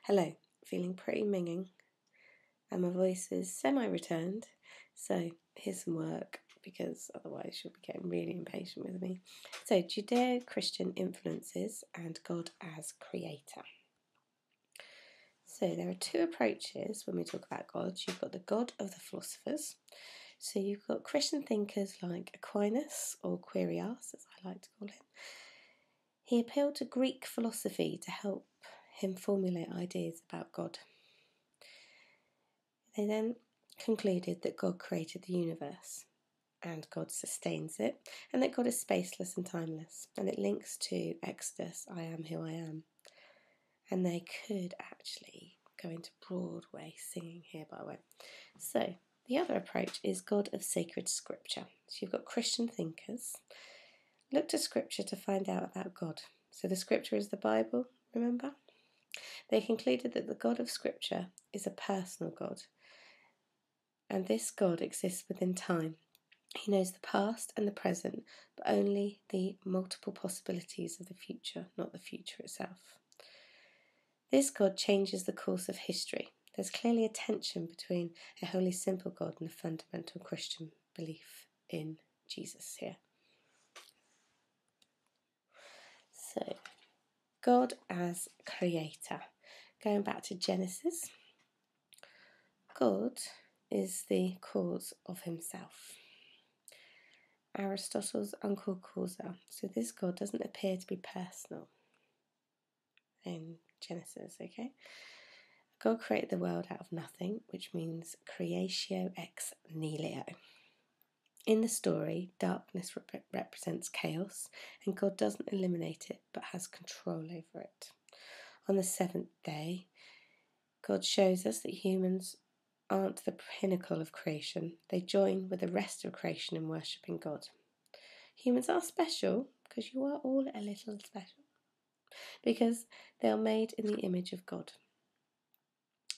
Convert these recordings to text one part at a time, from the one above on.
Hello, feeling pretty minging, and my voice is semi-returned, so here's some work, because otherwise you'll be getting really impatient with me. So, Judeo-Christian influences and God as creator. So there are two approaches when we talk about God. You've got the God of the philosophers. So you've got Christian thinkers like Aquinas, or Quirios, as I like to call him. He appealed to Greek philosophy to help him formulate ideas about God. They then concluded that God created the universe and God sustains it, and that God is spaceless and timeless, and it links to Exodus, I am who I am. And they could actually go into Broadway singing here, by the way. So the other approach is God of sacred scripture. So you've got Christian thinkers look to scripture to find out about God. So the scripture is the Bible, remember? They concluded that the God of scripture is a personal God, and this God exists within time. He knows the past and the present, but only the multiple possibilities of the future, not the future itself. This God changes the course of history. There's clearly a tension between a wholly simple God and a fundamental Christian belief in Jesus here. So, God as creator. Going back to Genesis, God is the cause of himself. Aristotle's uncle causa. So this God doesn't appear to be personal in Genesis, okay? God created the world out of nothing, which means creatio ex nihilo. In the story, darkness represents chaos, and God doesn't eliminate it, but has control over it. On the seventh day, God shows us that humans aren't the pinnacle of creation. They join with the rest of creation in worshipping God. Humans are special, because you are all a little special, because they are made in the image of God.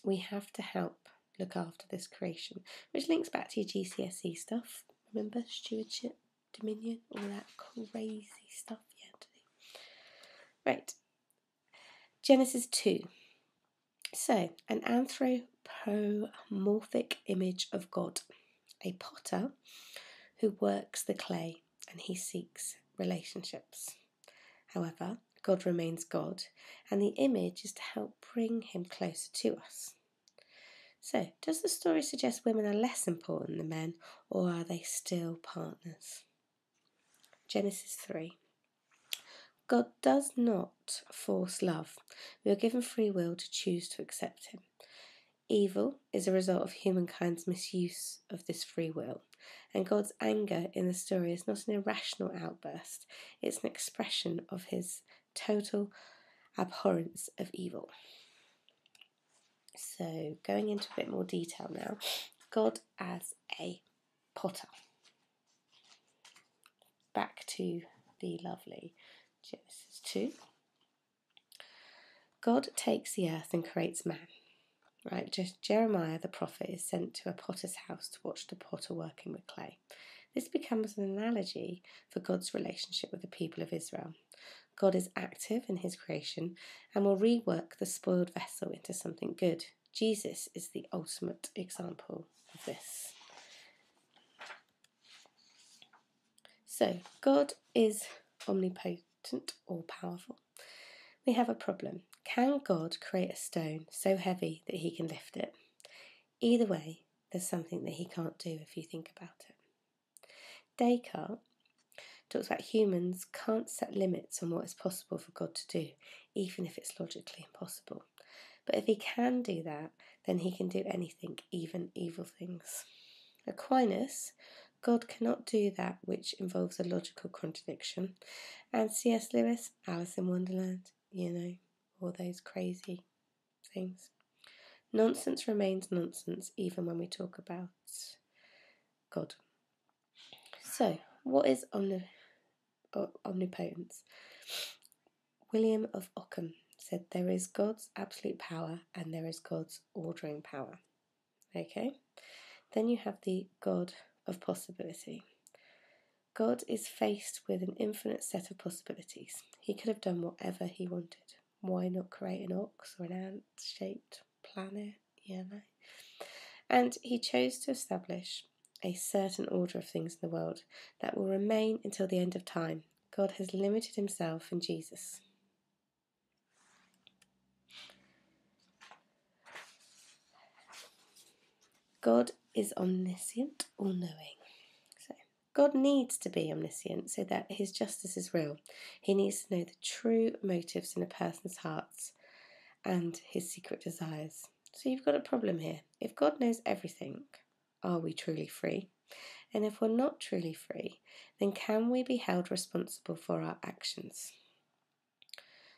We have to help look after this creation, which links back to your GCSE stuff. Remember, stewardship, dominion, all that crazy stuff you had to do. Right, Genesis 2. So, an anthropomorphic image of God, a potter who works the clay and he seeks relationships. However, God remains God, and the image is to help bring him closer to us. So, does the story suggest women are less important than men, or are they still partners? Genesis 3. God does not force love. We are given free will to choose to accept him. Evil is a result of humankind's misuse of this free will, and God's anger in the story is not an irrational outburst, it's an expression of his total abhorrence of evil. So, going into a bit more detail now, God as a potter. Back to the lovely Genesis 2. God takes the earth and creates man. Right, just Jeremiah the prophet is sent to a potter's house to watch the potter working with clay. This becomes an analogy for God's relationship with the people of Israel. God is active in his creation and will rework the spoiled vessel into something good. Jesus is the ultimate example of this. So, God is omnipotent or powerful. We have a problem. Can God create a stone so heavy that he can lift it? Either way, there's something that he can't do if you think about it. Descartes talks about humans can't set limits on what is possible for God to do, even if it's logically impossible. But if he can do that, then he can do anything, even evil things. Aquinas, God cannot do that which involves a logical contradiction. And C.S. Lewis, Alice in Wonderland, all those crazy things. Nonsense remains nonsense even when we talk about God. So, what is omnipotence? William of Ockham said there is God's absolute power and there is God's ordering power. Okay? Then you have the God of possibility. God is faced with an infinite set of possibilities. He could have done whatever he wanted. Why not create an ox or an ant-shaped planet? And he chose to establish a certain order of things in the world that will remain until the end of time. God has limited himself in Jesus. God is omniscient, all-knowing. So God needs to be omniscient so that his justice is real. He needs to know the true motives in a person's hearts and his secret desires. So you've got a problem here. If God knows everything, are we truly free? And if we're not truly free, then can we be held responsible for our actions?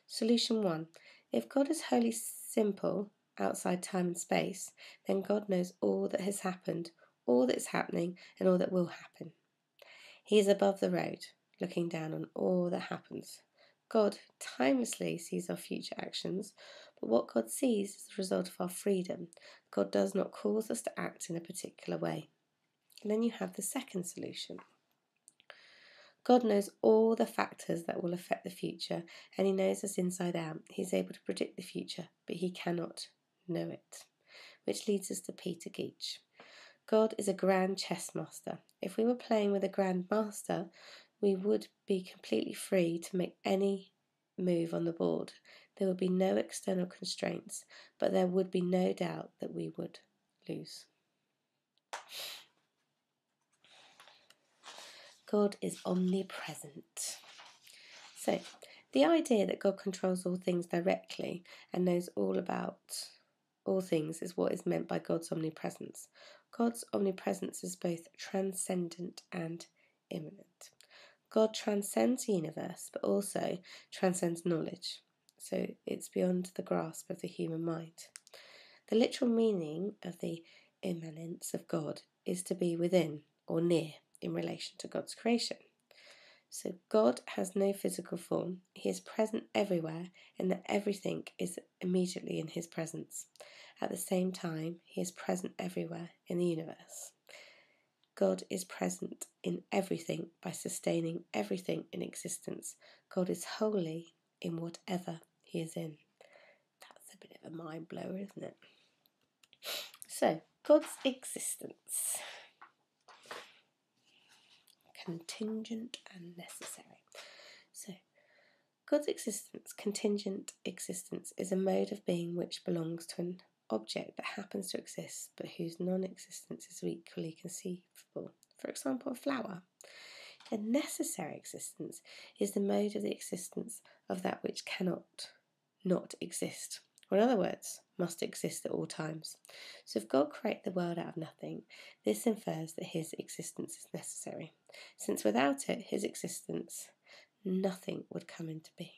Solution 1. If God is wholly simple, outside time and space, then God knows all that has happened, all that is happening, and all that will happen. He is above the road, looking down on all that happens. God timelessly sees our future actions, but what God sees is the result of our freedom. God does not cause us to act in a particular way. And then you have the second solution. God knows all the factors that will affect the future, and he knows us inside out. He's able to predict the future, but he cannot know it. Which leads us to Peter Geach. God is a grand chess master. If we were playing with a grand master, we would be completely free to make any move on the board. There would be no external constraints, but there would be no doubt that we would lose. God is omnipresent. So, the idea that God controls all things directly and knows all about all things is what is meant by God's omnipresence. God's omnipresence is both transcendent and immanent. God transcends the universe, but also transcends knowledge. So it's beyond the grasp of the human mind. The literal meaning of the immanence of God is to be within or near in relation to God's creation. So God has no physical form. He is present everywhere, and that everything is immediately in his presence. At the same time, he is present everywhere in the universe. God is present in everything by sustaining everything in existence. God is holy in whatever he is in. That's a bit of a mind blower, isn't it? So, God's existence. Contingent and necessary. So, God's existence, contingent existence, is a mode of being which belongs to an object that happens to exist but whose non-existence is equally conceivable. For example, a flower. A necessary existence is the mode of the existence of that which cannot not exist, or in other words, must exist at all times. So if God created the world out of nothing, this infers that his existence is necessary, since without it, his existence, nothing would come into being.